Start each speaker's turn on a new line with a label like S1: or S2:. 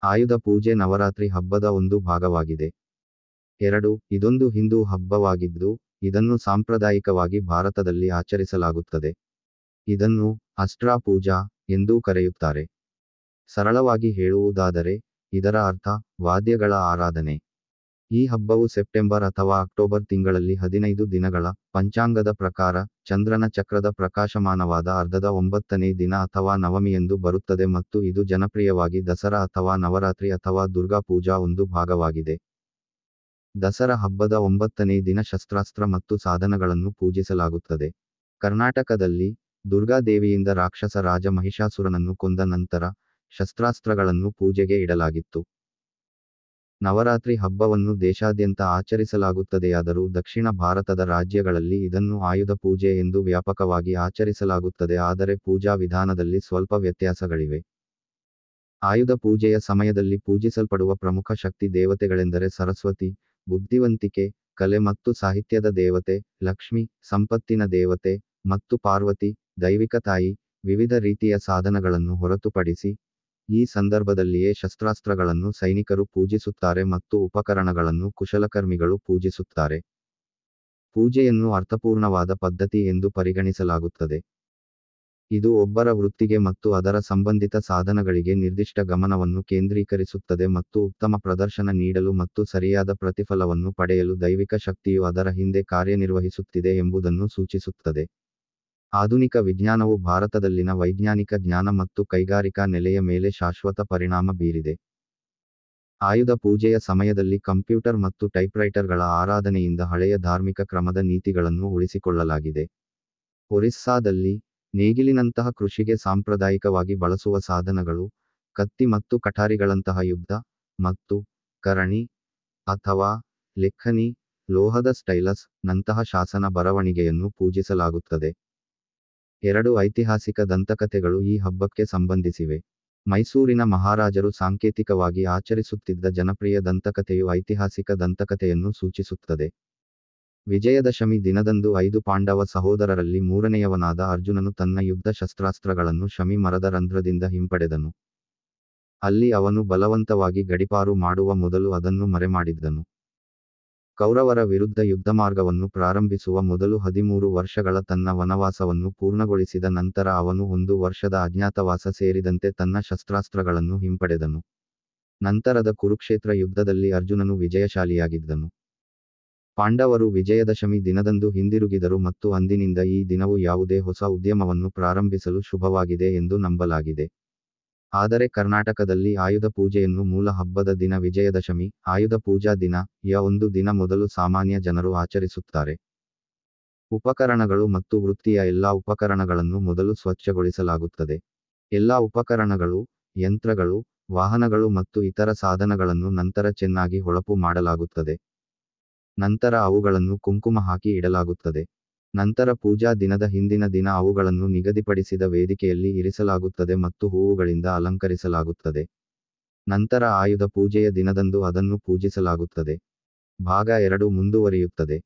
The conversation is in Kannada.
S1: ಆಯುಧ ಪೂಜೆ ನವರಾತ್ರಿ ಹಬ್ಬದ ಒಂದು ಭಾಗವಾಗಿದೆ. 2. ಇದೊಂದು ಹಿಂದೂ ಹಬ್ಬವಾಗಿದ್ದು, ಇದನ್ನು ಸಾಂಪ್ರದಾಯಿಕವಾಗಿ ಭಾರತದಲ್ಲಿ ಆಚರಿಸಲಾಗುತ್ತದೆ. ಇದನ್ನು ಅಸ್ಟ್ರಾ ಪೂಜಾ ಎಂದೂ ಕರೆಯುತ್ತಾರೆ. ಸರಳವಾಗಿ ಹೇಳುವುದಾದರೆ, ಇದರ ಅರ್ಥ ವಾದ್ಯಗಳ ಆರಾಧನೆ. ಈ ಹಬ್ಬವು ಸೆಪ್ಟೆಂಬರ್ ಅಥವಾ ಅಕ್ಟೋಬರ್ ತಿಂಗಳಲ್ಲಿ 15 ದಿನಗಳ ಪಂಚಾಂಗದ ಪ್ರಕಾರ ಚಂದ್ರನ ಚಕ್ರದ ಪ್ರಕಾಶಮಾನವಾದ ಅರ್ಧದ 9ನೇ ದಿನ ಅಥವಾ ನವಮಿಯಂದು ಬರುತ್ತದೆ ಮತ್ತು ಇದು ಜನಪ್ರಿಯವಾಗಿ ದಸರಾ ಅಥವಾ ನವರಾತ್ರಿ ಅಥವಾ ದುರ್ಗಾ ಪೂಜಾ ಒಂದು ಭಾಗವಾಗಿದೆ. ದಸರಾ ಹಬ್ಬದ 9ನೇ ದಿನ ಶಸ್ತ್ರಾಸ್ತ್ರ ಮತ್ತು ಸಾಧನಗಳನ್ನು ಪೂಜಿಸಲಾಗುತ್ತದೆ. ಕರ್ನಾಟಕದಲ್ಲಿ ದುರ್ಗಾದೇವಿಯಿಂದ ರಾಕ್ಷಸ ರಾಜ ಮಹಿಷಾಸುರನನ್ನು ಕೊಂದ ನಂತರ ಶಸ್ತ್ರಾಸ್ತ್ರಗಳನ್ನು ಪೂಜೆಗೆ ಇಡಲಾಗಿತ್ತು. ನವರಾತ್ರಿ ಹಬ್ಬವನ್ನು ದೇಶಾದ್ಯಂತ ಆಚರಿಸಲಾಗುತ್ತದೆಯಾದರೂ ದಕ್ಷಿಣ ಭಾರತದ ರಾಜ್ಯಗಳಲ್ಲಿ ಇದನ್ನು ಆಯುಧ ಪೂಜೆ ಎಂದು ವ್ಯಾಪಕವಾಗಿ ಆಚರಿಸಲಾಗುತ್ತದೆ, ಆದರೆ ಪೂಜಾ ವಿಧಾನದಲ್ಲಿ ಸ್ವಲ್ಪ ವ್ಯತ್ಯಾಸಗಳಿವೆ. ಆಯುಧ ಪೂಜೆಯ ಸಮಯದಲ್ಲಿ ಪೂಜಿಸಲ್ಪಡುವ ಪ್ರಮುಖ ಶಕ್ತಿ ದೇವತೆಗಳೆಂದರೆ ಸರಸ್ವತಿ, ಬುದ್ಧಿವಂತಿಕೆ, ಕಲೆ ಮತ್ತು ಸಾಹಿತ್ಯದ ದೇವತೆ, ಲಕ್ಷ್ಮಿ, ಸಂಪತ್ತಿನ ದೇವತೆ, ಮತ್ತು ಪಾರ್ವತಿ, ದೈವಿಕ ತಾಯಿ. ವಿವಿಧ ರೀತಿಯ ಸಾಧನಗಳನ್ನು ಹೊರತುಪಡಿಸಿ, ಈ ಸಂದರ್ಭದಲ್ಲಿಯೇ ಶಸ್ತ್ರಾಸ್ತ್ರಗಳನ್ನು ಸೈನಿಕರು ಪೂಜಿಸುತ್ತಾರೆ ಮತ್ತು ಉಪಕರಣಗಳನ್ನು ಕುಶಲಕರ್ಮಿಗಳು ಪೂಜಿಸುತ್ತಾರೆ. ಪೂಜೆಯನ್ನು ಅರ್ಥಪೂರ್ಣವಾದ ಪದ್ಧತಿ ಎಂದು ಪರಿಗಣಿಸಲಾಗುತ್ತದೆ. ಇದು ಒಬ್ಬರ ವೃತ್ತಿಗೆ ಮತ್ತು ಅದರ ಸಂಬಂಧಿತ ಸಾಧನಗಳಿಗೆ ನಿರ್ದಿಷ್ಟ ಗಮನವನ್ನು ಕೇಂದ್ರೀಕರಿಸುತ್ತದೆ ಮತ್ತು ಉತ್ತಮ ಪ್ರದರ್ಶನ ನೀಡಲು ಮತ್ತು ಸರಿಯಾದ ಪ್ರತಿಫಲವನ್ನು ಪಡೆಯಲು ದೈವಿಕ ಶಕ್ತಿಯು ಅದರ ಹಿಂದೆ ಕಾರ್ಯನಿರ್ವಹಿಸುತ್ತಿದೆ ಎಂಬುದನ್ನು ಸೂಚಿಸುತ್ತದೆ. ಆಧುನಿಕ ವಿಜ್ಞಾನವು ಭಾರತದಲ್ಲಿನ ವೈಜ್ಞಾನಿಕ ಜ್ಞಾನ ಮತ್ತು ಕೈಗಾರಿಕಾ ನೆಲೆಯ ಮೇಲೆ ಶಾಶ್ವತ ಪರಿಣಾಮ ಬೀರಿದೆ. ಆಯುಧ ಪೂಜೆಯ ಸಮಯದಲ್ಲಿ ಕಂಪ್ಯೂಟರ್ ಮತ್ತು ಟೈಪ್ರೈಟರ್ಗಳ ಆರಾಧನೆಯಿಂದ ಹಳೆಯ ಧಾರ್ಮಿಕ ಕ್ರಮದ ನೀತಿಗಳನ್ನು ಉಳಿಸಿಕೊಳ್ಳಲಾಗಿದೆ. ಒರಿಸ್ಸಾದಲ್ಲಿ ನೇಗಿಲಿನಂತಹ ಕೃಷಿಗೆ ಸಾಂಪ್ರದಾಯಿಕವಾಗಿ ಬಳಸುವ ಸಾಧನಗಳು, ಕತ್ತಿ ಮತ್ತು ಕಠಾರಿಗಳಂತಹ ಯುದ್ಧ ಮತ್ತು ಕರಣಿ ಅಥವಾ ಲೆಖನಿ, ಲೋಹದ ಸ್ಟೈಲಸ್ ನಂತಹ ಶಾಸನ ಬರವಣಿಗೆಯನ್ನು ಪೂಜಿಸಲಾಗುತ್ತದೆ. 2 ಐತಿಹಾಸಿಕ ದಂತಕಥೆಗಳು ಈ ಹಬ್ಬಕ್ಕೆ ಸಂಬಂಧಿಸಿವೆ. ಮೈಸೂರಿನ ಮಹಾರಾಜರು ಸಾಂಕೇತಿಕವಾಗಿ ಆಚರಿಸುತ್ತಿದ್ದ ಜನಪ್ರಿಯ ದಂತಕಥೆಯು ಐತಿಹಾಸಿಕ ದಂತಕಥೆಯನ್ನು ಸೂಚಿಸುತ್ತದೆ. ವಿಜಯದಶಮಿ ದಿನದಂದು 5 ಪಾಂಡವ ಸಹೋದರರಲ್ಲಿ ಮೂರನೆಯವನಾದ ಅರ್ಜುನನು ತನ್ನ ಯುದ್ಧ ಶಸ್ತ್ರಾಸ್ತ್ರಗಳನ್ನು ಶಮಿ ಮರದ ರಂಧ್ರದಿಂದ ಹಿಂಪಡೆದನು. ಅಲ್ಲಿ ಅವನು ಬಲವಂತವಾಗಿ ಗಡೀಪಾರು ಮಾಡುವ ಮೊದಲು ಅದನ್ನು ಮರೆಮಾಡಿದ್ದನು. ಕೌರವರ ವಿರುದ್ಧ ಯುದ್ಧಮಾರ್ಗವನ್ನು ಪ್ರಾರಂಭಿಸುವ ಮೊದಲು 13 ವರ್ಷಗಳ ತನ್ನ ವನವಾಸವನ್ನು ಪೂರ್ಣಗೊಳಿಸಿದ ನಂತರ ಅವನು 1 ವರ್ಷದ ಅಜ್ಞಾತವಾಸ ಸೇರಿದಂತೆ ತನ್ನ ಶಸ್ತ್ರಾಸ್ತ್ರಗಳನ್ನು ಹಿಂಪಡೆದನು. ನಂತರದ ಕುರುಕ್ಷೇತ್ರ ಯುದ್ಧದಲ್ಲಿ ಅರ್ಜುನನು ವಿಜಯಶಾಲಿಯಾಗಿದ್ದನು. ಪಾಂಡವರು ವಿಜಯದಶಮಿ ದಿನದಂದು ಹಿಂದಿರುಗಿದರು ಮತ್ತು ಅಂದಿನಿಂದ ಈ ದಿನವು ಯಾವುದೇ ಹೊಸ ಉದ್ಯಮವನ್ನು ಪ್ರಾರಂಭಿಸಲು ಶುಭವಾಗಿದೆ ಎಂದು ನಂಬಲಾಗಿದೆ. ಆದರೆ ಕರ್ನಾಟಕದಲ್ಲಿ ಆಯುಧ ಪೂಜೆಯನ್ನು ಮೂಲ ಹಬ್ಬದ ದಿನ ವಿಜಯದಶಮಿ, ಆಯುಧ ಪೂಜಾ ದಿನ ಯ ಒಂದು ದಿನ ಮೊದಲು ಸಾಮಾನ್ಯ ಜನರು ಆಚರಿಸುತ್ತಾರೆ. ಉಪಕರಣಗಳು ಮತ್ತು ವೃತ್ತಿಯ ಎಲ್ಲಾ ಉಪಕರಣಗಳನ್ನು ಮೊದಲು ಸ್ವಚ್ಛಗೊಳಿಸಲಾಗುತ್ತದೆ. ಎಲ್ಲಾ ಉಪಕರಣಗಳು, ಯಂತ್ರಗಳು, ವಾಹನಗಳು ಮತ್ತು ಇತರ ಸಾಧನಗಳನ್ನು ನಂತರ ಚೆನ್ನಾಗಿ ಹೊಳಪು ಮಾಡಲಾಗುತ್ತದೆ. ನಂತರ ಅವುಗಳನ್ನು ಕುಂಕುಮ ಹಾಕಿ ಇಡಲಾಗುತ್ತದೆ. ನಂತರ ಪೂಜಾ ದಿನದ ಹಿಂದಿನ ದಿನ ಅವುಗಳನ್ನು ನಿಗದಿಪಡಿಸಿದ ವೇದಿಕೆಯಲ್ಲಿ ಇರಿಸಲಾಗುತ್ತದೆ ಮತ್ತು ಹೂವುಗಳಿಂದ ಅಲಂಕರಿಸಲಾಗುತ್ತದೆ. ನಂತರ ಆಯುಧ ಪೂಜೆಯ ದಿನದಂದು ಅದನ್ನು ಪೂಜಿಸಲಾಗುತ್ತದೆ. ಭಾಗ 2 ಮುಂದುವರಿಯುತ್ತದೆ.